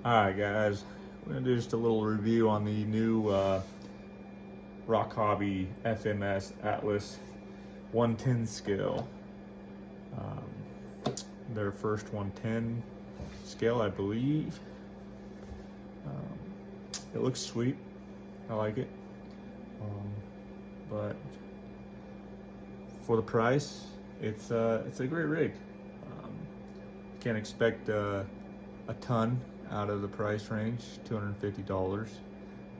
Alright guys, we're going to do just a little review on the new ROC Hobby FMS Atlas 110 scale. Their first 110 scale, I believe. It looks sweet. I like it. But for the price, it's a great rig. Can't expect a ton out of the price range, $250.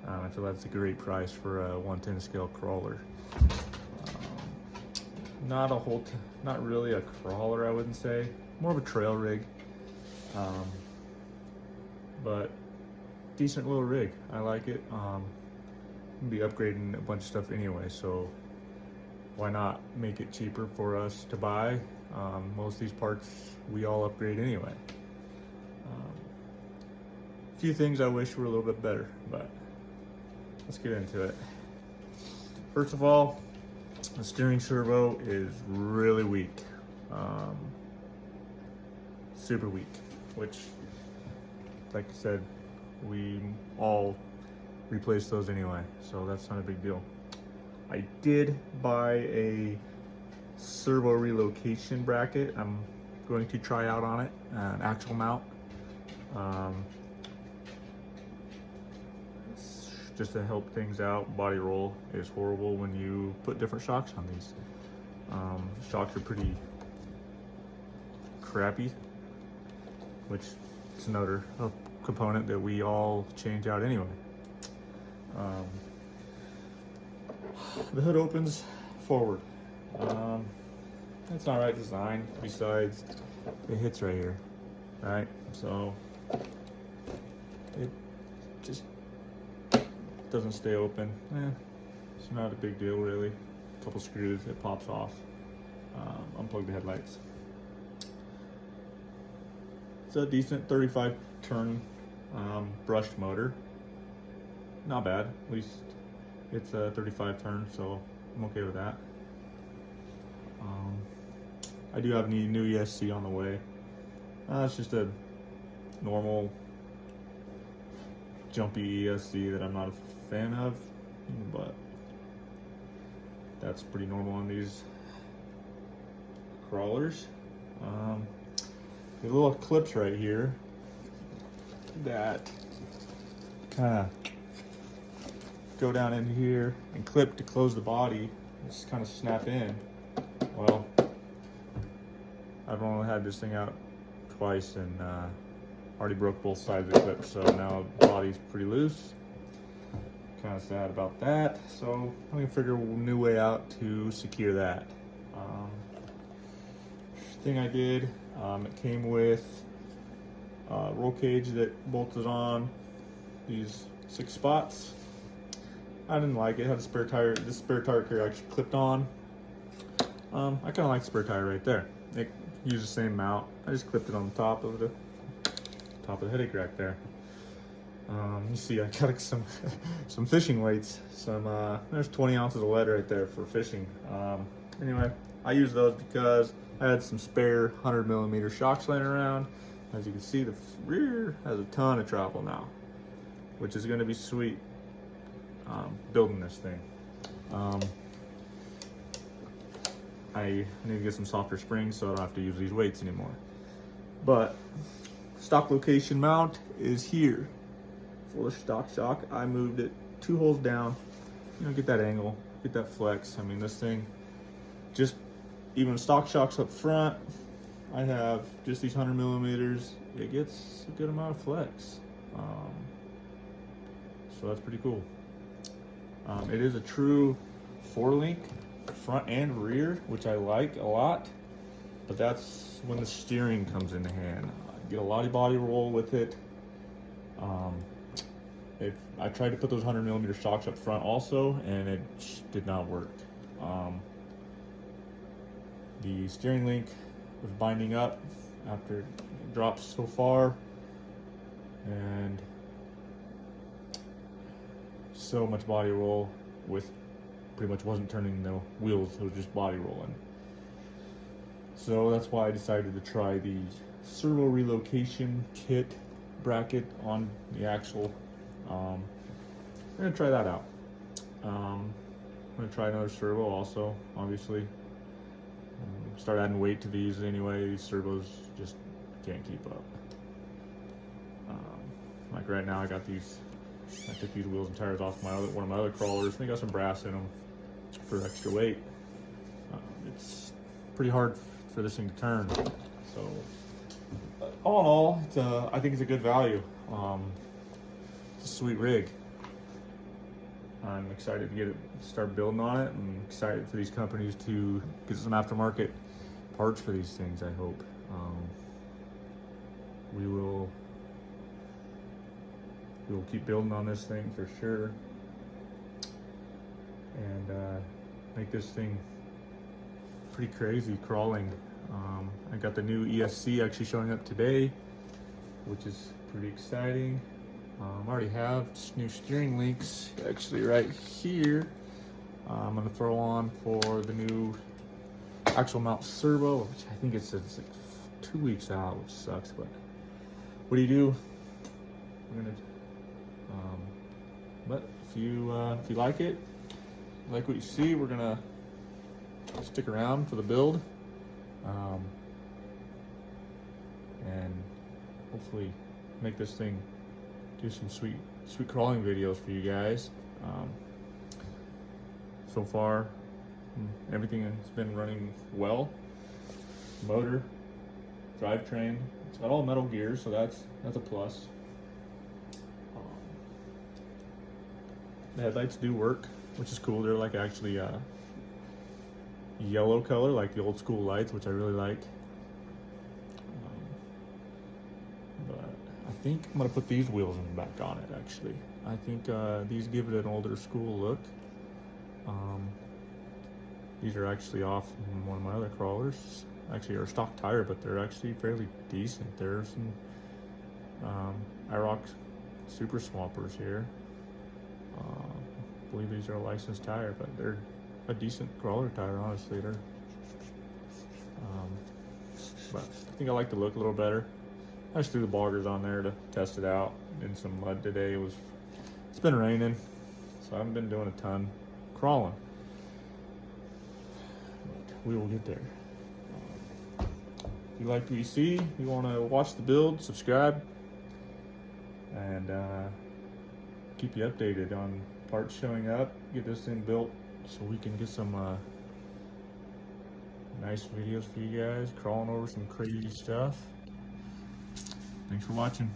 I feel that's a great price for a 110 scale crawler. Not really a crawler, I wouldn't say. More of a trail rig, but decent little rig. I like it. I'll be upgrading a bunch of stuff anyway, so why not make it cheaper for us to buy? Most of these parts we all upgrade anyway. A few things I wish were a little bit better, but let's get into it. First of all, the steering servo is really weak. Super weak, which, like I said, we all replace those anyway, so that's not a big deal. I did buy a servo relocation bracket. I'm going to try out on it, an actual mount. Just to help things out. Body roll is horrible when you put different shocks on these. Shocks are pretty crappy, which is another component that we all change out anyway. The hood opens forward. That's not right design. Besides, it hits right here, right? So it just doesn't stay open. It's not a big deal really. A couple screws, it pops off. Unplug the headlights. It's a decent 35 turn brushed motor. Not bad. At least it's a 35 turn, so I'm okay with that. I do have a new ESC on the way. It's just a normal jumpy ESC that I'm not a fan of, but that's pretty normal on these crawlers. The little clips right here that kind of go down in here and clip to close the body, just kind of snap in. Well, I've only had this thing out twice and already broke both sides of the clip, so now the body's pretty loose. Kind of sad about that, so I'm gonna figure a new way out to secure that. Thing I did, it came with a roll cage that bolted on these 6 spots. I didn't like it. It had a spare tire. This spare tire here actually clipped on. I kind of like the spare tire right there. It used the same mount. I just clipped it on the top of the headache rack there. You see, I got some fishing weights. There's 20 ounces of lead right there for fishing. Anyway, I use those because I had some spare 100mm shocks laying around. As you can see, the rear has a ton of travel now, which is going to be sweet. Building this thing. I need to get some softer springs so I don't have to use these weights anymore. But stock location mount is here for the stock shock. I moved it 2 holes down, get that angle, get that flex. I mean, this thing, just even stock shocks up front, I have just these 100mm. It gets a good amount of flex. So that's pretty cool. It is a true 4-link front and rear, which I like a lot, but that's when the steering comes into hand. I get a lot of body roll with it. I tried to put those 100mm shocks up front also, and it did not work. The steering link was binding up after it dropped so far, and so much body roll with pretty much wasn't turning the wheels, it was just body rolling. So that's why I decided to try the servo relocation kit bracket on the axle. I'm gonna try that out. I'm gonna try another servo also, obviously. Start adding weight to these anyway. These servos just can't keep up. Like right now, I took these wheels and tires off one of my other crawlers. They got some brass in them for extra weight. It's pretty hard for this thing to turn. So all in all, I think it's a good value. It's a sweet rig. I'm excited to start building on it. I'm excited for these companies to get some aftermarket parts for these things, I hope. We will keep building on this thing for sure, and make this thing pretty crazy crawling. I got the new ESC actually showing up today, which is pretty exciting. I already have new steering links actually right here. I'm gonna throw on for the new axle mount servo, which I think it's like 2 weeks out, which sucks, but what do you do? We're gonna but if you like it, like what you see, we're gonna stick around for the build, and hopefully make this thing do some sweet crawling videos for you guys. So far, everything has been running well. Motor, drivetrain, it's got all metal gears, so that's a plus. The headlights do work, which is cool. They're like actually yellow color, like the old school lights, which I really like. But I think I'm gonna put these wheels back on it. Actually, I think these give it an older school look. These are actually off one of my other crawlers. Actually, are a stock tire, but they're actually fairly decent. There's some ROC Super Swampers here. I believe these are a licensed tire, but they're a decent crawler tire, honestly. But I think I like the look a little better. I just threw the boggers on there to test it out in some mud today. It's been raining, so I haven't been doing a ton crawling. But we will get there. If you like what you see, you want to watch the build, subscribe, and keep you updated on parts showing up, get this thing built so we can get some nice videos for you guys, crawling over some crazy stuff. Thanks for watching.